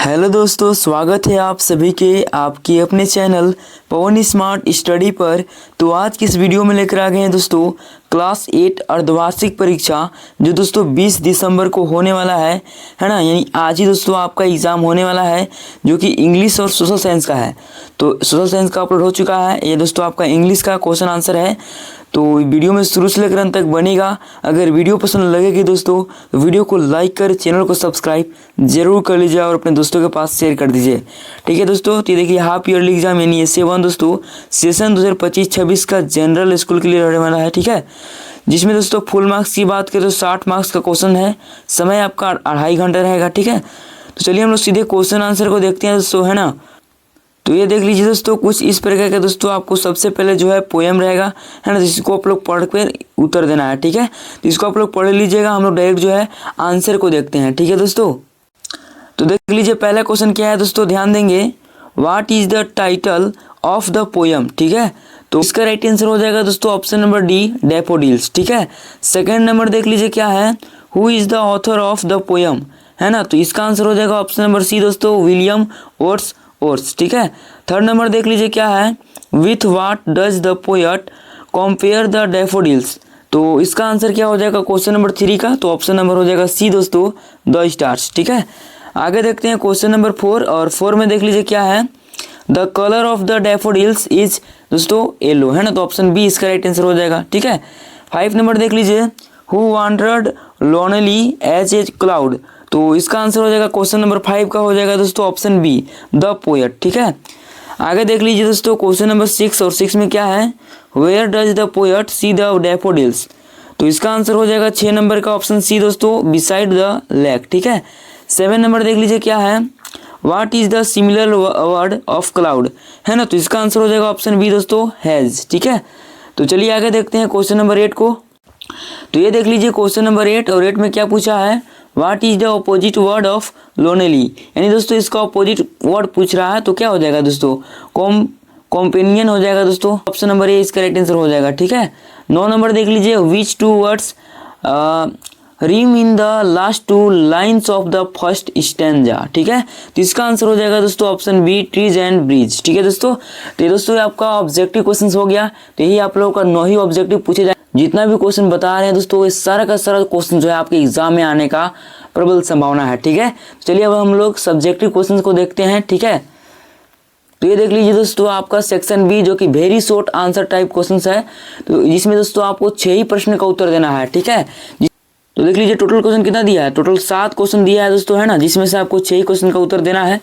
Hello दोस्तों, स्वागत है आप सभी के आपके अपने चैनल पवन स्मार्ट स्टडी पर। तो आज की इस वीडियो में लेकर आ गए हैं दोस्तों क्लास 8 अर्धवार्षिक परीक्षा, जो दोस्तों 20 दिसंबर को होने वाला है ना। यानी आज ही दोस्तों आपका एग्ज़ाम होने वाला है, जो कि इंग्लिश और सोशल साइंस का है। तो सोशल साइंस का अपलोड हो चुका है, ये दोस्तों आपका इंग्लिश का क्वेश्चन आंसर है। तो वीडियो में शुरू से लेकर अंत तक बनेगा। अगर वीडियो पसंद लगेगी दोस्तों तो वीडियो को लाइक कर चैनल को सब्सक्राइब जरूर कर लीजिए और अपने दोस्तों के पास शेयर कर दीजिए। ठीक है दोस्तों, तो ये देखिए हाफ ईयरली एग्जाम यानी SA1 दोस्तों सेशन 2025-26 का जनरल स्कूल के लिए रहने वाला है। ठीक है, जिसमें दोस्तों फुल मार्क्स की बात करें तो 60 मार्क्स का क्वेश्चन है। समय आपका 2.5 घंटा रहेगा। ठीक है, तो चलिए हम लोग सीधे क्वेश्चन आंसर को देखते हैं दोस्तों, है ना। तो ये देख लीजिए दोस्तों, कुछ इस प्रकार का दोस्तों आपको सबसे पहले जो है पोएम रहेगा, है ना, जिसको आप लोग पढ़ कर उत्तर देना है। ठीक है, तो इसको आप लोग पढ़ लीजिएगा। हम लोग डायरेक्ट जो है आंसर को देखते हैं। ठीक है दोस्तों, तो देख लीजिए पहला क्वेश्चन क्या है दोस्तों, ध्यान देंगे। What is the title of the poem. ठीक है, तो इसका राइट आंसर हो जाएगा दोस्तों ऑप्शन नंबर डी, डैफोडिल्स। ठीक है, सेकंड नंबर देख लीजिए क्या है, who is the author of the poem, है ना। तो इसका आंसर हो जाएगा ऑप्शन नंबर सी दोस्तों, विलियम वर्ड्सवर्थ। ठीक है, थर्ड नंबर देख लीजिए क्या है, with what does the poet compare the daffodils. तो इसका आंसर क्या हो जाएगा क्वेश्चन नंबर 3 का, तो ऑप्शन नंबर हो जाएगा सी दोस्तों, द स्टार्स। ठीक है, आगे देखते हैं क्वेश्चन नंबर 4, और 4 में देख लीजिए क्या है, the colour of the daffodils is दोस्तों येलो, है ना। तो ऑप्शन बी इसका राइट आंसर हो जाएगा। ठीक है, 5 नंबर देख लीजिए, who wandered lonely as a cloud. तो इसका आंसर हो जाएगा क्वेश्चन नंबर 5 का हो जाएगा दोस्तों ऑप्शन बी, द पोएट। ठीक है, आगे देख लीजिए दोस्तों क्वेश्चन नंबर 6, और 6 में क्या है, where does the poet see the daffodils. तो इसका आंसर हो जाएगा 6 नंबर का ऑप्शन सी दोस्तों, बिसाइड द लेक। ठीक है, 7 नंबर देख लीजिए क्या है, what is the similar word of cloud, है ना। तो इसका आंसर हो जाएगा ऑप्शन बी दोस्तों, हैज। ठीक है, तो चलिए आगे देखते हैं क्वेश्चन नंबर 8 को। तो ये देख लीजिए क्वेश्चन नंबर 8, और 8 में क्या पूछा है, what is the opposite word of lonely. यानी दोस्तों इसका अपोजिट वर्ड पूछ रहा है, तो क्या हो जाएगा दोस्तों, कॉम्पेनियन हो जाएगा दोस्तों, ऑप्शन नंबर ए इसका राइट आंसर हो जाएगा। ठीक है, 9 नंबर देख लीजिए, which two words rhyme in the last 2 lines of the first stanza. ठीक है, तो इसका आंसर हो जाएगा दोस्तों option B, trees and bridge. ठीक है दोस्तों, तो ये दोस्तों आपका ऑब्जेक्टिव क्वेश्चन हो गया। तो यही आप लोगों का 9 ही ऑब्जेक्टिव पूछे जाए। जितना भी क्वेश्चन बता रहे हैं दोस्तों, ये सारा का सारा क्वेश्चन जो है आपके एग्जाम में आने का प्रबल संभावना है। ठीक है, चलिए अब हम लोग सब्जेक्टिव क्वेश्चन को देखते हैं। ठीक है, तो ये देख लीजिए दोस्तों आपका सेक्शन बी, जो कि very short answer type question है, तो जिसमें दोस्तों आपको 6 ही प्रश्न का उत्तर देना है। ठीक है, तो देख लीजिए टोटल क्वेश्चन कितना दिया है, टोटल 7 क्वेश्चन दिया है दोस्तों, है ना, जिसमें से आपको 6 ही क्वेश्चन का उत्तर देना है।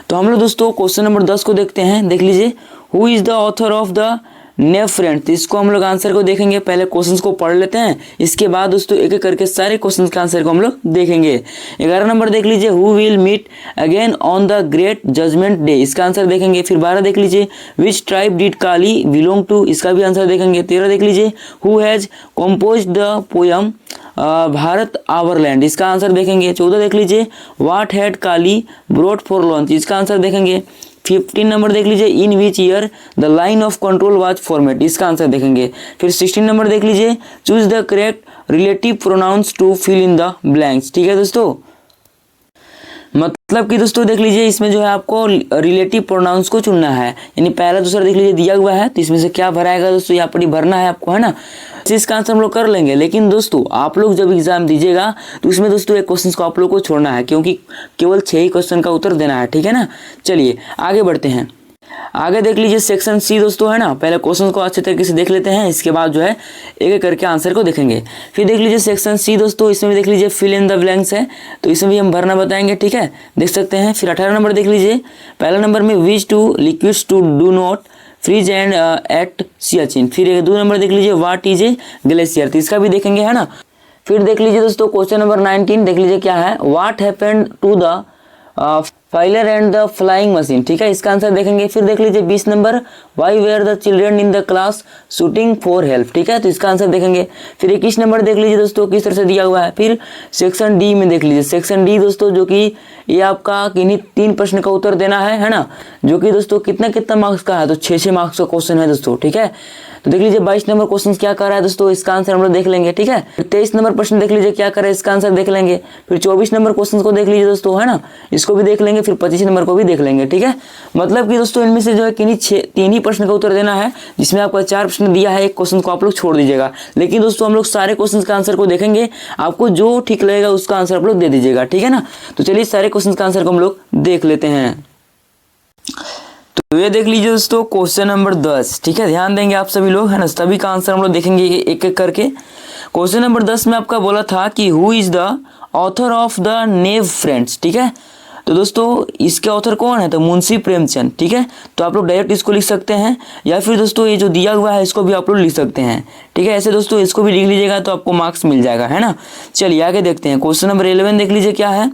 तो हम लोग दोस्तों क्वेश्चन नंबर 10 को देखते हैं। देख लीजिए, who is the author of the naive friend. तो इसको हम लोग आंसर को देखेंगे, पहले क्वेश्चंस को पढ़ लेते हैं, इसके बाद दोस्तों एक एक करके सारे क्वेश्चंस के आंसर को हम लोग देखेंगे। 11 नंबर देख लीजिए, who will meet again on the great judgement day. इसका आंसर देखेंगे। फिर 12 देख लीजिए, which tribe did Kali belong to. इसका भी आंसर देखेंगे। 13 देख लीजिए, who has composed the poem Bharat our land. इसका आंसर देखेंगे। 14 देख लीजिए, what had Kali brought for lunch. इसका आंसर देखेंगे। 15 नंबर देख लीजिए, in which year the line of control was format. इसका आंसर देखेंगे। फिर 16 नंबर देख लीजिए, choose the correct relative pronouns to fill in the blanks. ठीक है दोस्तों, मतलब कि दोस्तों देख लीजिए इसमें जो है आपको रिलेटिव प्रोनाउंस को चुनना है, यानी पहला दूसरा देख लीजिए दिया हुआ है, तो इसमें से क्या भराएगा दोस्तों, यहाँ पर भरना है आपको, है ना। इसका आंसर हम लोग कर लेंगे, लेकिन दोस्तों आप लोग जब एग्जाम दीजिएगा तो उसमें दोस्तों एक क्वेश्चन को आप लोग को छोड़ना है, क्योंकि केवल 6 ही क्वेश्चन का उत्तर देना है। ठीक है ना, चलिए आगे बढ़ते हैं। आगे देख लीजिए सेक्शन सी दोस्तों, है ना। पहले क्वेश्चन को अच्छे तरीके से देख लेते हैं, इसके बाद जो है एक एक करके आंसर को देखेंगे। फिर देख लीजिए सेक्शन सी दोस्तों, इसमें भी देख लीजिए फिल इन द ब्लैंक्स है, तो इसमें भी हम भरना बताएंगे। ठीक है, देख सकते हैं। फिर 18 नंबर देख लीजिए, पहला नंबर में which two liquids to do not freeze and at Siachen. फिर 2 नंबर देख लीजिए, व्हाट इज ए ग्लेशियर। तो इसका भी देखेंगे, है ना। फिर देख लीजिए दोस्तों क्वेश्चन नंबर 19 देख लीजिए क्या है, what happened to the filer and the flying machine. ठीक है, इसका आंसर देखेंगे। फिर देख लीजिए 20 number, why were the children in the class shooting for help. ठीक है, तो इसका आंसर देखेंगे। फिर 21 नंबर देख लीजिए दोस्तों किस तरह से दिया हुआ है। फिर सेक्शन डी में देख लीजिए, सेक्शन डी दोस्तों जो कि ये आपका किन्हीं 3 प्रश्न का उत्तर देना है ना, जो कि दोस्तों कितना मार्क्स का है, तो 6 मार्क्स का क्वेश्चन है दोस्तों। ठीक है, तो देख लीजिए 22 नंबर क्वेश्चन क्या कर रहा है दोस्तों, इसका आंसर हम लोग देख लेंगे। ठीक है, 23 नंबर प्रश्न देख लीजिए क्या कर रहा है, इसका आंसर देख लेंगे। फिर 24 नंबर क्वेश्चन को देख लीजिए दोस्तों, है ना, इसको भी देख लेंगे। लेंगे, फिर 25 नंबर को भी देख लेंगे, ठीक है। मतलब कि दोस्तों इनमें से जो है किन्हीं 3 ही प्रश्न का उत्तर देना है, जिसमें आपका 4 प्रश्न दिया है, एक क्वेश्चन को आप लोग छोड़ दीजिएगा। लेकिन दोस्तों हम लोग सारे क्वेश्चन का आंसर को देखेंगे, आपको जो ठीक लगेगा उसका आंसर आप लोग दे दीजिएगा, ठीक है ना। तो चलिए सारे क्वेश्चन का आंसर को हम लोग देख लेते हैं। तो ये देख लीजिए दोस्तों क्वेश्चन नंबर 10, ठीक है। ध्यान देंगे आप सभी लोग, है ना। सभी का आंसर हम लोग देखेंगे एक एक करके। क्वेश्चन नंबर 10 में आपका बोला था कि who is the author of the naive friends, ठीक है। तो दोस्तों इसके ऑथर कौन है, तो मुंशी प्रेमचंद, ठीक है। तो आप लोग डायरेक्ट इसको लिख सकते हैं, या फिर दोस्तों ये जो दिया हुआ है इसको भी आप लोग लिख सकते हैं, ठीक है। ऐसे दोस्तों इसको भी लिख लीजिएगा तो आपको मार्क्स मिल जाएगा, है ना। चलिए आगे देखते हैं। क्वेश्चन नंबर 11 देख लीजिए क्या है,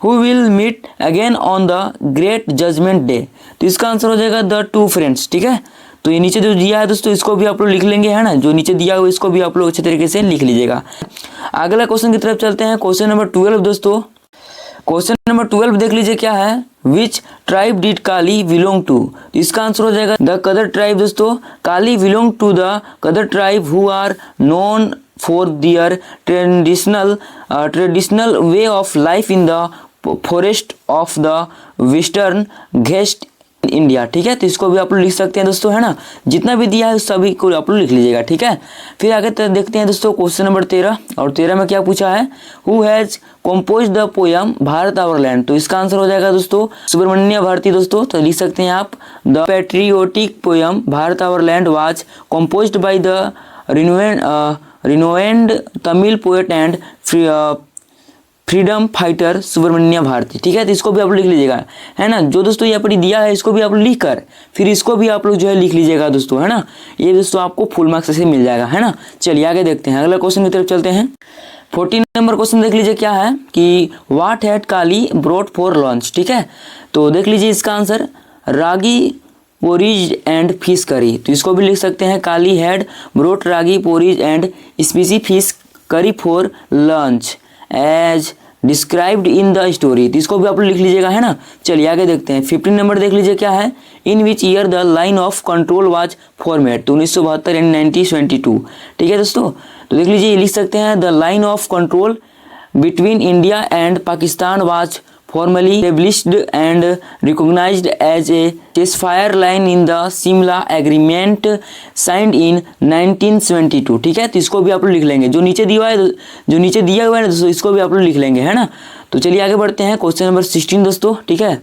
Who will meet again on the great judgment day? तो इसका आंसर हो जाएगा द टू फ्रेंड्स, ठीक है। तो ये नीचे जो दिया है दोस्तों इसको भी आप लोग लिख लेंगे, है ना। जो नीचे दिया हुआ इसको भी आप लोग अच्छे तरीके से लिख लीजिएगा। अगला क्वेश्चन की तरफ चलते हैं। क्वेश्चन नंबर 12 दोस्तों, क्वेश्चन नंबर 12 देख लीजिए क्या है, which tribe did Kali belong to? इसका आंसर हो जाएगा द कदर ट्राइब। दोस्तों Kali belong to the Kadar tribe who are known for their traditional way of life in the forest of the Western Ghats India, ठीक है। तो इसको भी आप लोग लिख सकते हैं दोस्तों, है ना। जितना भी दिया है सभी को आप लोग लिख लीजिएगा, ठीक है। फिर आगे देखते हैं दोस्तों क्वेश्चन नंबर 13, और 13 में क्या पूछा है, who has compose the poem Bharat our land? तो इसका आंसर हो जाएगा दोस्तों सुब्रमण्य भारती। दोस्तों तो लिख सकते हैं आप, the patriotic poem Bharat our land was composed by the renowned Tamil poet and freedom fighter Subramania Bharati, ठीक है। तो इसको भी आप लोग लिख लीजिएगा, है ना। जो दोस्तों यहाँ पर दिया है इसको भी आप लोग लिख कर फिर इसको भी आप लोग जो है लिख लीजिएगा दोस्तों, है ना। ये दोस्तों आपको फुल मार्क्स से मिल जाएगा, है ना। चलिए आगे देखते हैं, अगला क्वेश्चन की तरफ चलते हैं। 14 नंबर क्वेश्चन देख लीजिए क्या है कि what had Kali brought for lunch, ठीक है। तो देख लीजिए इसका answer ragi porridge and fish curry. तो इसको भी लिख सकते हैं, Kali had brought ragi porridge and spicy fish curry for lunch as described in the story. तो इसको भी आप लोग लिख लीजिएगा, है ना। चलिए आगे देखते हैं। 15 नंबर देख लीजिए क्या है, in which year the line of control was format? तो 1972 एंड 1922, ठीक है दोस्तों। तो देख लीजिए लिख सकते हैं, the line of control between India and Pakistan was formally established and recognized as a ceasefire line in the Simla Agreement signed in 1972, ठीक है। तो इसको भी आप लोग लिख लेंगे, जो नीचे दिया हुआ है ना दोस्तों इसको भी आप लोग लिख लेंगे, है ना। तो चलिए आगे बढ़ते हैं। क्वेश्चन नंबर 16 दोस्तों, ठीक है।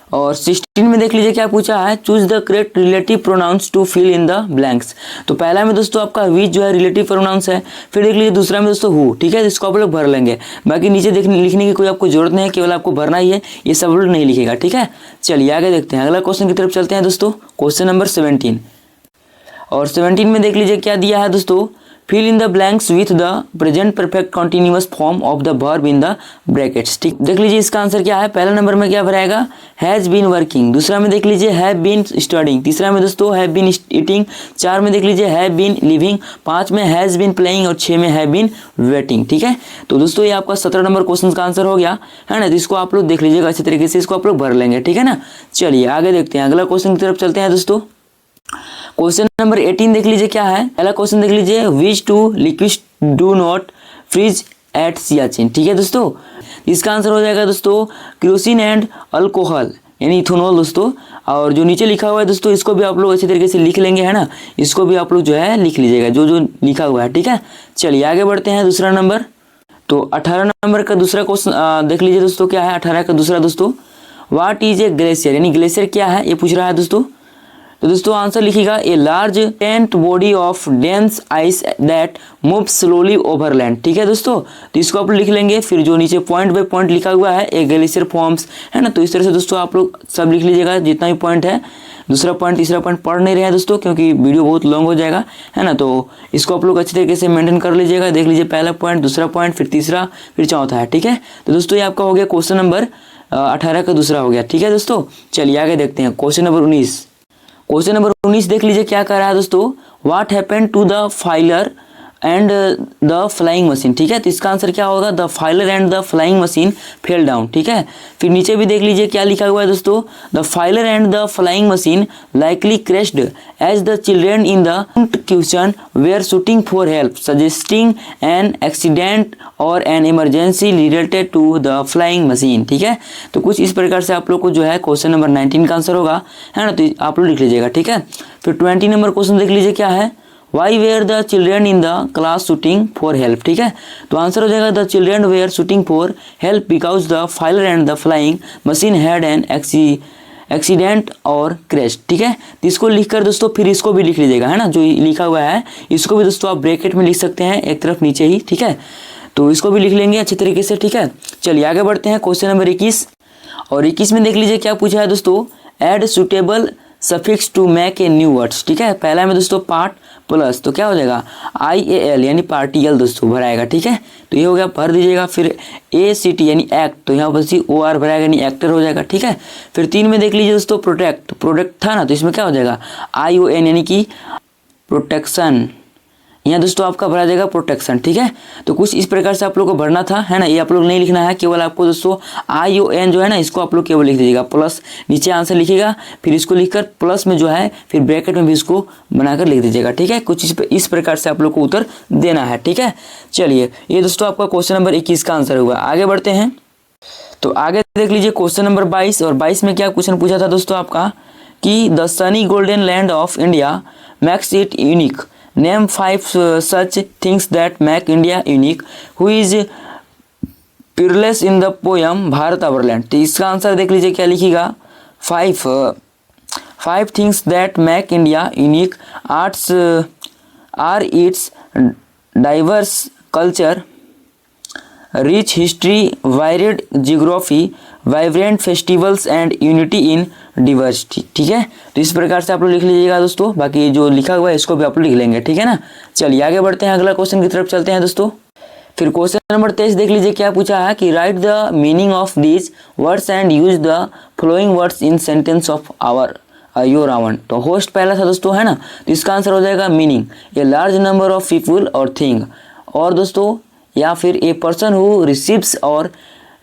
और 16 में देख लीजिए क्या पूछा है, choose the correct relative pronouns to fill in the blanks. तो पहला में दोस्तों आपका विच जो है रिलेटिव प्रोनाउंस है। फिर देख लीजिए दूसरा में दोस्तों हु, ठीक है। इसको आप लोग भर लेंगे, बाकी नीचे लिखने की कोई आपको जरूरत नहीं है, केवल आपको भरना ही है, ये सब लोग नहीं लिखेगा, ठीक है। चलिए आगे देखते हैं, अगला क्वेश्चन की तरफ चलते हैं दोस्तों। क्वेश्चन नंबर 17, और 17 में देख लीजिए क्या दिया है दोस्तों, fill in the blanks with the present perfect continuous form of the verb in the brackets, ठीक। देख लीजिए इसका आंसर क्या है, पहला नंबर में क्या भराएगा, हैज बीन वर्किंग। दूसरा में देख लीजिए हैव बीन स्टडिंग। तीसरा में दोस्तों हैव बीन ईटिंग। 4 में देख लीजिए हैव बीन लिविंग। 5 में हैज बीन प्लेइंग, और 6 में हैव बीन वेटिंग, ठीक है। तो दोस्तों ये आपका 17 नंबर क्वेश्चन का आंसर हो गया, है ना। तो इसको आप लोग देख लीजिएगा अच्छे तरीके से, इसको आप लोग भर लेंगे, ठीक है ना। चलिए आगे देखते हैं, अगला क्वेश्चन की तरफ चलते हैं दोस्तों। क्वेश्चन नंबर 18 देख लीजिए क्या है, पहला क्वेश्चन देख लीजिए, which two liquids do not freeze at Siachen, ठीक है दोस्तों। इसका आंसर हो जाएगा दोस्तों केरोसिन एंड अल्कोहल, यानी इथेनॉल दोस्तों। और जो नीचे लिखा हुआ है दोस्तों इसको भी आप लोग अच्छे तरीके से लिख लेंगे, है ना। इसको भी आप लोग जो है लिख लीजिएगा, जो जो लिखा हुआ है, ठीक है। चलिए आगे बढ़ते हैं, दूसरा नंबर। तो 18 नंबर का दूसरा क्वेश्चन देख लीजिए दोस्तों क्या है, 18 का दूसरा दोस्तों, व्हाट इज ए ग्लेशियर, यानी ग्लेशियर क्या है ये पूछ रहा है दोस्तों। तो दोस्तों आंसर लिखिएगा, a large tent body of dense ice that move slowly over land, ठीक है दोस्तों। तो इसको आप लोग लिख लेंगे, फिर जो नीचे पॉइंट बाय पॉइंट लिखा हुआ है, ए ग्लेशियर फॉर्म्स, है ना। तो इस तरह से दोस्तों आप लोग सब लिख लीजिएगा, जितना भी पॉइंट है। दूसरा पॉइंट तीसरा पॉइंट पढ़ नहीं रहे हैं दोस्तों, क्योंकि वीडियो बहुत लॉन्ग हो जाएगा, है ना। तो इसको आप लोग अच्छे तरीके से मेंटेन कर लीजिएगा। देख लीजिए पहला पॉइंट, दूसरा पॉइंट, फिर तीसरा, फिर चौथा है, ठीक है। तो दोस्तों ये आपका हो गया क्वेश्चन नंबर 18 का दूसरा हो गया, ठीक है दोस्तों। चलिए आगे देखते हैं, क्वेश्चन नंबर 19 देख लीजिए क्या कह रहा है दोस्तों, what happened to the filer and the flying machine, ठीक है। तो इसका आंसर क्या होगा, the filer and the flying machine fell down, ठीक है। फिर नीचे भी देख लीजिए क्या लिखा हुआ है दोस्तों, the filer and the flying machine likely crashed as the children in the question were shooting for help suggesting an accident और an emergency related to the flying machine, ठीक है। तो कुछ इस प्रकार से आप लोग को जो है क्वेश्चन नंबर 19 का आंसर होगा, है ना। तो आप लोग लिख लीजिएगा, ठीक है। फिर 20 नंबर क्वेश्चन देख लीजिए क्या है, why were the children in the class shooting for help, ठीक है। तो आंसर हो जाएगा the children were shooting for help because the filer and the flying machine had an accident और क्रैश, ठीक है। तो इसको लिखकर दोस्तों फिर इसको भी लिख लीजिएगा, है ना, जो लिखा हुआ है इसको भी दोस्तों आप ब्रैकेट में लिख सकते हैं एक तरफ नीचे ही, ठीक है। तो इसको भी लिख लेंगे अच्छे तरीके से, ठीक है। चलिए आगे बढ़ते हैं क्वेश्चन नंबर 21। और 21 में देख लीजिए क्या पूछा है दोस्तों, add suitable suffix to make a new words, ठीक है। पहला में दोस्तों पार्ट प्लस, तो क्या हो जाएगा IAL यानी पार्टिकल दोस्तों भराएगा, ठीक है। तो ये हो गया, भर दीजिएगा। फिर ACT यानी एक्ट, तो यहाँ पर OR भराएगा यानी एक्टर हो जाएगा, ठीक है। फिर 3 में देख लीजिए दोस्तों प्रोटेक्ट, प्रोडक्ट था ना, तो इसमें क्या हो जाएगा ION यानी कि प्रोटेक्शन, यहाँ दोस्तों आपका भरा जाएगा प्रोटेक्शन, ठीक है। तो कुछ इस प्रकार से आप लोग को भरना था, है ना। ये आप लोग नहीं लिखना है, केवल आपको दोस्तों ION जो है ना इसको आप लोग केवल लिख दीजिएगा, प्लस नीचे आंसर लिखिएगा, फिर इसको लिखकर प्लस में जो है फिर ब्रैकेट में भी इसको बनाकर लिख दीजिएगा, ठीक है। कुछ इस प्रकार से आप लोग को उत्तर देना है, ठीक है। चलिए ये दोस्तों आपका क्वेश्चन नंबर 21 का आंसर हुआ। आगे बढ़ते हैं, तो आगे देख लीजिए क्वेश्चन नंबर 22। और 22 में क्या क्वेश्चन पूछा था दोस्तों आपका कि the Sunny golden land of India max it unique, name 5 such things that make India unique, who is peerless in the poem Bharat our land. तो इसका आंसर देख लीजिए क्या लिखिएगा, 5 things that make India unique arts are its diverse culture, rich history, varied geography, vibrant festivals and unity in diversity, ठीक है। तो इस प्रकार से आप लोग लिख लीजिएगा दोस्तों, बाकी जो लिखा हुआ है इसको भी आप लोग लिख लेंगे, ठीक है ना। चलिए आगे बढ़ते हैं, अगला क्वेश्चन की तरफ चलते हैं दोस्तों। फिर क्वेश्चन नंबर 23 देख लीजिए क्या पूछा है कि write the meaning of these words and use the following words in sentence of our your own. तो होस्ट पहला था दोस्तों, है ना। तो इसका आंसर हो जाएगा meaning a large number of people और थिंग, और दोस्तों या फिर ए पर्सन हु रिसीव्स, और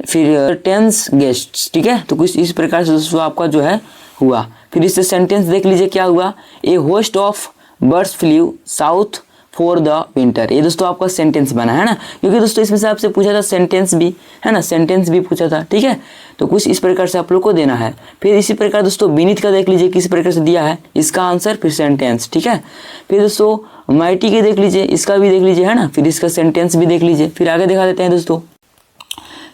फिर टेंस गेस्ट्स, ठीक है। तो कुछ इस प्रकार से दोस्तों आपका जो है हुआ। फिर इससे सेंटेंस देख लीजिए क्या हुआ, a host of birds flew south for the winter. ये दोस्तों आपका सेंटेंस बना है ना, क्योंकि दोस्तों इसमें से आपसे पूछा था सेंटेंस भी, है ना, सेंटेंस भी पूछा था, ठीक है। तो कुछ इस प्रकार से आप लोग को देना है। फिर इसी प्रकार दोस्तों बीनीथ का देख लीजिए किस प्रकार से दिया है, इसका आंसर फिर सेंटेंस, ठीक है। फिर दोस्तों माइटी के देख लीजिए, इसका भी देख लीजिए, है ना, फिर इसका सेंटेंस भी देख लीजिए। फिर आगे दिखा देते हैं दोस्तों,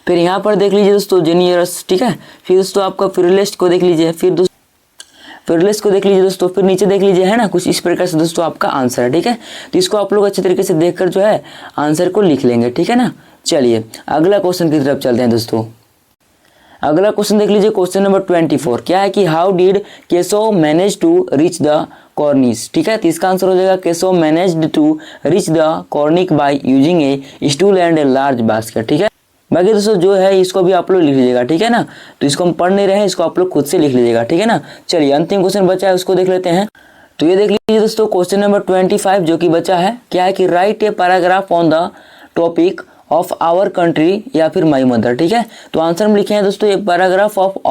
फिर यहाँ पर देख लीजिए दोस्तों जेनियरस, ठीक है। फिर दोस्तों आपका फिरलेस्ट को देख लीजिए, फिर दोस्तों फिरलेस को देख लीजिए दोस्तों, फिर नीचे देख लीजिए, है ना। कुछ इस प्रकार से दोस्तों आपका आंसर है, ठीक है। तो इसको आप लोग अच्छे तरीके से देखकर जो है आंसर को लिख लेंगे, ठीक है ना। चलिए अगला क्वेश्चन की तरफ चलते हैं दोस्तों। अगला क्वेश्चन देख लीजिए क्वेश्चन नंबर 24, क्या है कि how did Keshav manage to reach the corniche, ठीक है। तो इसका आंसर हो जाएगा Keshav managed to reach the corniche by using a stool and a large basket, ठीक है। बाकी दोस्तों जो है इसको भी आप लोग लिख लीजिएगा, ठीक है ना। तो इसको हम पढ़ नहीं रहे हैं, इसको आप लोग खुद से लिख लीजिएगा, ठीक है ना। चलिए अंतिम क्वेश्चन बचा है उसको देख लेते हैं। तो ये देख लीजिए दोस्तों क्वेश्चन नंबर 25 जो कि बचा है, क्या है कि write a paragraph on the topic of our country या फिर माई मदर, ठीक है। तो आंसर में लिखे हैं दोस्तों एक पैराग्राफ ऑफ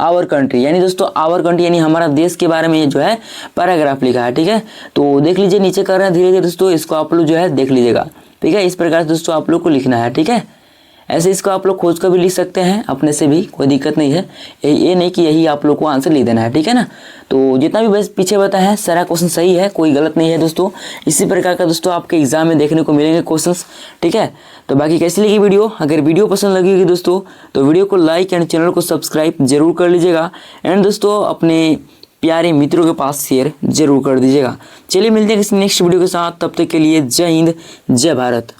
आवर कंट्री, यानी दोस्तों आवर कंट्री यानी हमारा देश के बारे में ये जो है पैराग्राफ लिखा है, ठीक है। तो देख लीजिए नीचे कर रहे हैं धीरे धीरे दोस्तों, इसको आप लोग जो है देख लीजिएगा, ठीक है। इस प्रकार से दोस्तों आप लोग को लिखना है, ठीक है। ऐसे इसको आप लोग खोज कर भी लिख सकते हैं अपने से भी, कोई दिक्कत नहीं है। ये नहीं कि यही आप लोग को आंसर लिख देना है, ठीक है ना। तो जितना भी बस पीछे बताया है सारा क्वेश्चन सही है, कोई गलत नहीं है दोस्तों। इसी प्रकार का दोस्तों आपके एग्जाम में देखने को मिलेंगे क्वेश्चंस, ठीक है। तो बाकी कैसी लगी वीडियो, अगर वीडियो पसंद लगेगी दोस्तों तो वीडियो को लाइक एंड चैनल को सब्सक्राइब जरूर कर लीजिएगा, एंड दोस्तों अपने प्यारे मित्रों के पास शेयर जरूर कर दीजिएगा। चलिए मिलते हैं किसी नेक्स्ट वीडियो के साथ, तब तक के लिए जय हिंद जय भारत।